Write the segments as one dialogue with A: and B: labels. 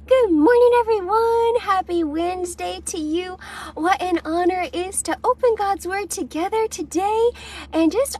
A: Good morning, everyone. Happy Wednesday to you. What an honor it is to open God's Word together today, and just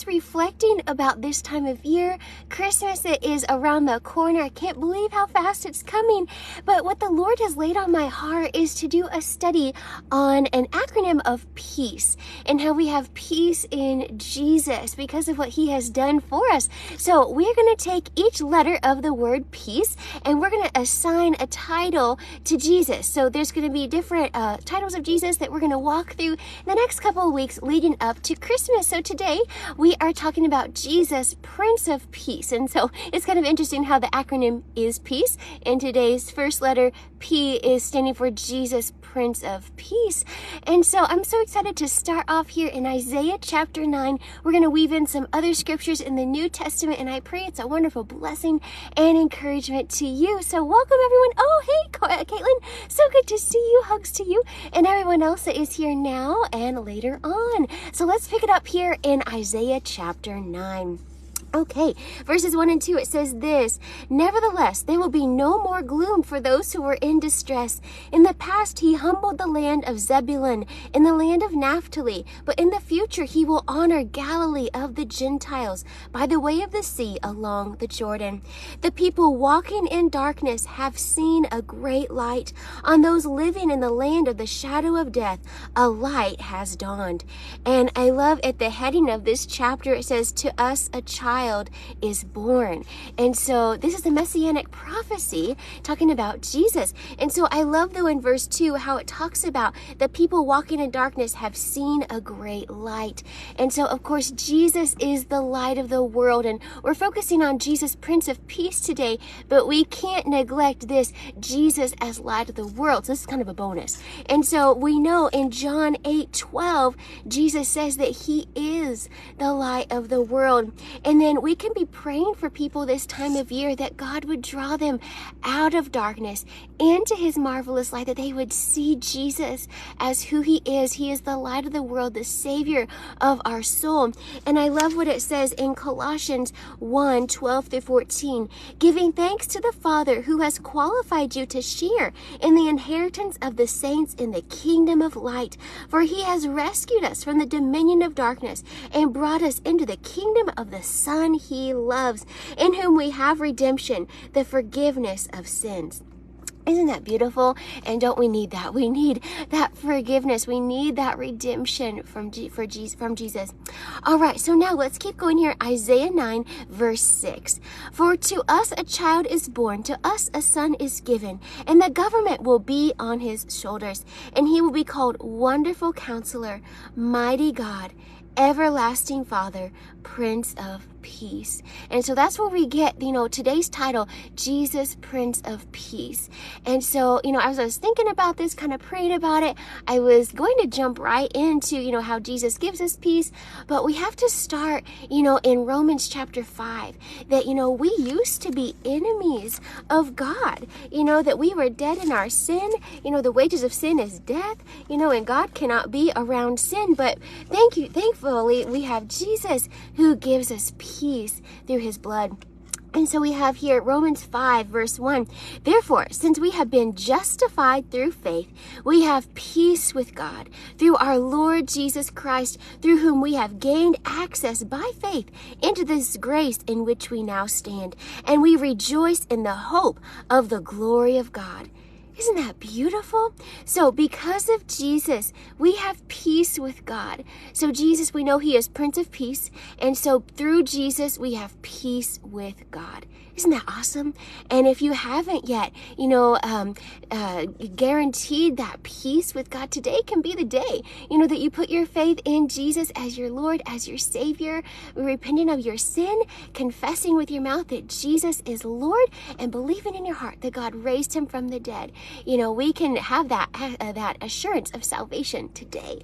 A: reflecting about this time of year. Christmas is around the corner. I can't believe how fast it's coming. But what the Lord has laid on my heart is to do a study on an acronym of peace and how we have peace in Jesus because of what He has done for us. So we're going to take each letter of the word peace and we're going to assign a title to Jesus. So there's going to be different titles of Jesus that we're going to walk through in the next couple of weeks leading up to Christmas. So today we are talking about Jesus, Prince of Peace. And so it's kind of interesting how the acronym is peace. And today's first letter, P, is standing for Jesus, Prince of Peace. And so I'm so excited to start off here in Isaiah chapter 9. We're going to weave in some other scriptures in the New Testament, and I pray it's a wonderful blessing and encouragement to you. So welcome, everyone. Oh, hey, Caitlin. So good to see you. Hugs to you and everyone else that is here now and later on. So let's pick it up here in Isaiah chapter 9. Okay, verses 1 and 2, it says this: "Nevertheless, there will be no more gloom for those who were in distress. In the past, He humbled the land of Zebulun and the land of Naphtali, but in the future, He will honor Galilee of the Gentiles by the way of the sea along the Jordan. The people walking in darkness have seen a great light. On those living in the land of the shadow of death, a light has dawned." And I love at the heading of this chapter, it says, "To us a child is born." And so this is the messianic prophecy talking about Jesus. And so I love, though, in verse 2 how it talks about the people walking in darkness have seen a great light. And so, of course, Jesus is the light of the world, and we're focusing on Jesus, Prince of Peace, today, but we can't neglect this Jesus as light of the world. So this is kind of a bonus. And so we know in John 8:12, Jesus says that He is the light of the world. And then we can be praying for people this time of year that God would draw them out of darkness into His marvelous light, that they would see Jesus as who He is. He is the light of the world, the Savior of our soul. And I love what it says in Colossians 1:12-14, "Giving thanks to the Father who has qualified you to share in the inheritance of the saints in the kingdom of light. For He has rescued us from the dominion of darkness and brought us into the kingdom of the Son He loves, in whom we have redemption, the forgiveness of sins." Isn't that beautiful? And don't we need that? We need that forgiveness. We need that redemption from Jesus. All right, so now let's keep going here. Isaiah 9, verse 6. "For to us a child is born, to us a son is given, and the government will be on His shoulders, and He will be called Wonderful Counselor, Mighty God, Everlasting Father, Prince of Peace." And so that's where we get, today's title, Jesus, Prince of Peace. And so, as I was thinking about this, kind of praying about it, I was going to jump right into, how Jesus gives us peace. But we have to start, in Romans chapter 5, that, we used to be enemies of God, that we were dead in our sin. The wages of sin is death, and God cannot be around sin. But thankfully, we have Jesus who gives us peace through His blood. And so we have here Romans 5, verse 1. "Therefore, since we have been justified through faith, we have peace with God through our Lord Jesus Christ, through whom we have gained access by faith into this grace in which we now stand. And we rejoice in the hope of the glory of God." Isn't that beautiful? So because of Jesus, we have peace with God. So Jesus, we know He is Prince of Peace. And so through Jesus, we have peace with God. Isn't that awesome? And if you haven't yet, guaranteed that peace with God, today can be the day, that you put your faith in Jesus as your Lord, as your Savior, repenting of your sin, confessing with your mouth that Jesus is Lord, and believing in your heart that God raised Him from the dead. We can have that assurance of salvation today.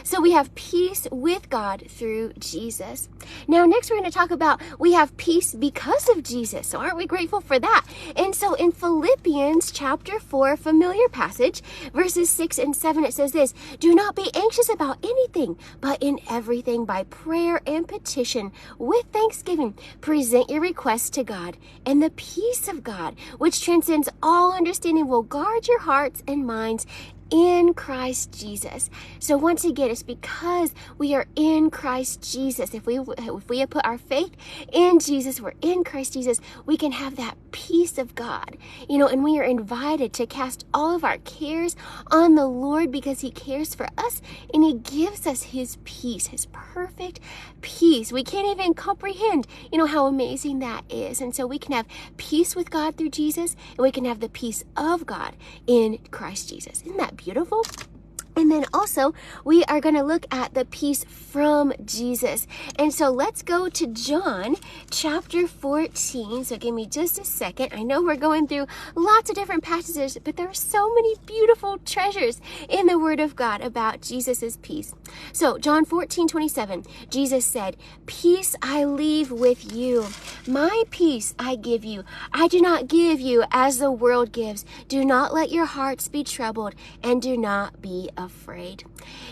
A: So we have peace with God through Jesus. Now, next we're going to talk about we have peace because of Jesus. So aren't we grateful for that? And so in Philippians chapter 4, familiar passage, verses 6 and 7, it says this: do not be anxious about anything, but in everything by prayer and petition with thanksgiving, present your requests to God, and the peace of God, which transcends all understanding, will guard your hearts and minds in Christ Jesus. So once again, it's because we are in Christ Jesus. If we have put our faith in Jesus, we're in Christ Jesus, we can have that peace of God, and we are invited to cast all of our cares on the Lord because he cares for us and he gives us his peace, his perfect peace. We can't even comprehend, how amazing that is. And so we can have peace with God through Jesus, and we can have the peace of God in Christ Jesus. Isn't that beautiful? And then also, we are going to look at the peace from Jesus. And so let's go to John chapter 14. So give me just a second. I know we're going through lots of different passages, but there are so many beautiful treasures in the Word of God about Jesus's peace. So John 14:27, Jesus said, "Peace I leave with you. My peace I give you. I do not give you as the world gives. Do not let your hearts be troubled, and do not be afraid."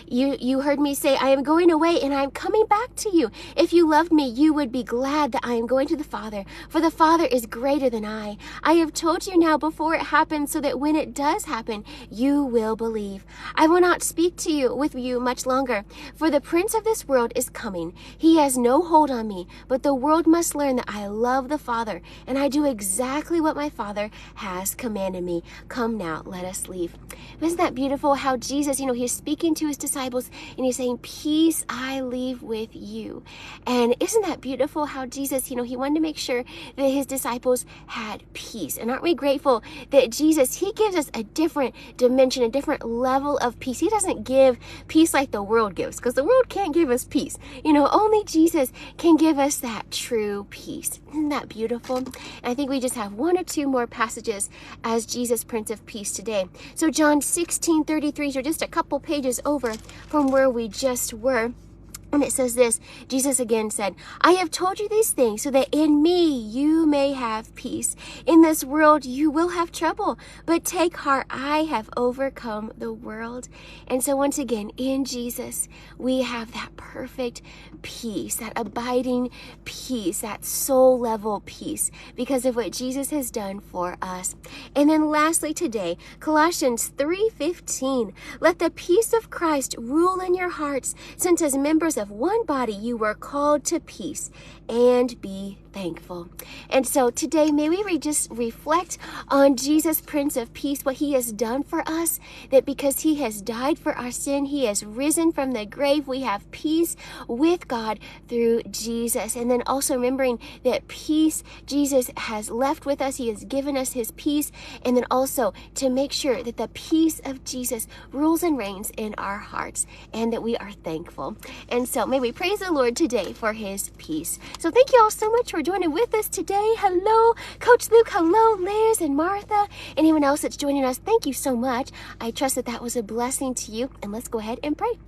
A: You heard me say, I am going away and I am coming back to you. If you loved me, you would be glad that I am going to the Father, for the Father is greater than I. I have told you now before it happens, so that when it does happen, you will believe. I will not speak to you with you much longer, for the prince of this world is coming. He has no hold on me, but the world must learn that I love the Father, and I do exactly what my Father has commanded me. Come now, let us leave. Isn't that beautiful how Jesus, he's speaking to his disciples and he's saying, peace I leave with you. And isn't that beautiful how Jesus, he wanted to make sure that his disciples had peace. And aren't we grateful that Jesus, he gives us a different dimension, a different level of peace. He doesn't give peace like the world gives, because the world can't give us peace. Only Jesus can give us that true peace. Isn't that beautiful? And I think we just have one or two more passages as Jesus, Prince of Peace, today. So John 16:33, so just a couple pages over from where we just were. And it says this, Jesus again said, I have told you these things so that in me you may have peace. In this world you will have trouble, but take heart, I have overcome the world. And so once again, in Jesus, we have that perfect peace, that abiding peace, that soul level peace, because of what Jesus has done for us. And then lastly today, Colossians 3:15, let the peace of Christ rule in your hearts, since as members of one body you were called to peace, and be thankful. And so today, may we just reflect on Jesus, Prince of Peace, what he has done for us, that because he has died for our sin, he has risen from the grave, we have peace with God through Jesus. And then also remembering that peace Jesus has left with us, he has given us his peace, and then also to make sure that the peace of Jesus rules and reigns in our hearts, and that we are thankful. And so may we praise the Lord today for his peace. So thank you all so much for joining with us today. Hello, Coach Luke. Hello, Liz and Martha. Anyone else that's joining us, thank you so much. I trust that was a blessing to you. And let's go ahead and pray.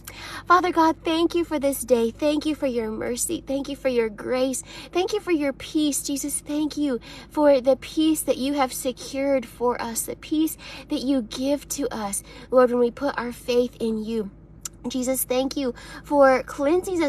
A: Father God, thank you for this day. Thank you for your mercy. Thank you for your grace. Thank you for your peace. Jesus, thank you for the peace that you have secured for us, the peace that you give to us, Lord, when we put our faith in you. Jesus, thank you for cleansing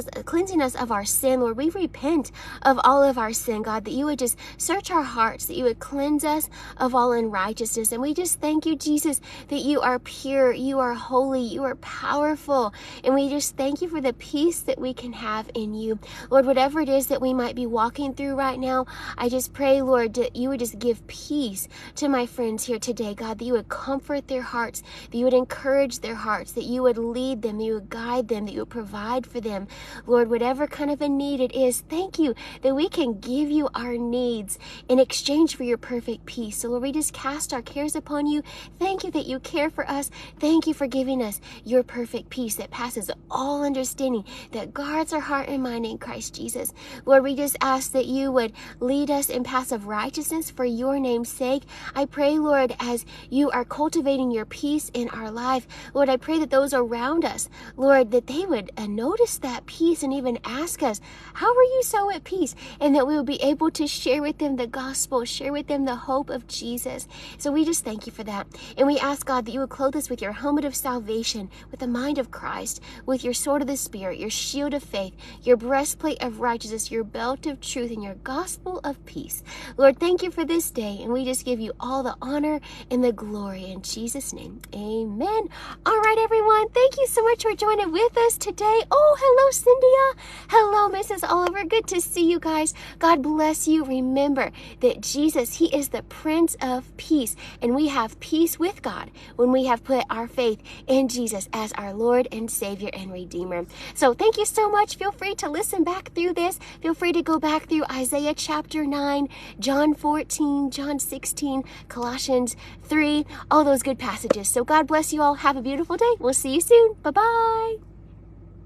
A: us of our sin. Lord, we repent of all of our sin, God, that you would just search our hearts, that you would cleanse us of all unrighteousness. And we just thank you, Jesus, that you are pure, you are holy, you are powerful. And we just thank you for the peace that we can have in you. Lord, whatever it is that we might be walking through right now, I just pray, Lord, that you would just give peace to my friends here today, God, that you would comfort their hearts, that you would encourage their hearts, that you would lead them, you would guide them, that you would provide for them. Lord, whatever kind of a need it is, thank you that we can give you our needs in exchange for your perfect peace. So Lord, we just cast our cares upon you. Thank you that you care for us. Thank you for giving us your perfect peace that passes all understanding, that guards our heart and mind in Christ Jesus. Lord, we just ask that you would lead us in paths of righteousness for your name's sake. I pray, Lord, as you are cultivating your peace in our life, Lord, I pray that those around us Lord, that they would notice that peace and even ask us, how are you so at peace? And that we will be able to share with them the gospel, share with them the hope of Jesus. So we just thank you for that. And we ask, God, that you would clothe us with your helmet of salvation, with the mind of Christ, with your sword of the Spirit, your shield of faith, your breastplate of righteousness, your belt of truth, and your gospel of peace. Lord, thank you for this day. And we just give you all the honor and the glory in Jesus' name. Amen. All right, everyone. Thank you so much for joining with us today. Oh, hello, Cynthia. Hello, Mrs. Oliver. Good to see you guys. God bless you. Remember that Jesus, he is the Prince of Peace, and we have peace with God when we have put our faith in Jesus as our Lord and Savior and Redeemer. So thank you so much. Feel free to listen back through this. Feel free to go back through Isaiah chapter 9, John 14, John 16, Colossians 3, all those good passages. So God bless you all. Have a beautiful day. We'll see you soon. Bye-bye.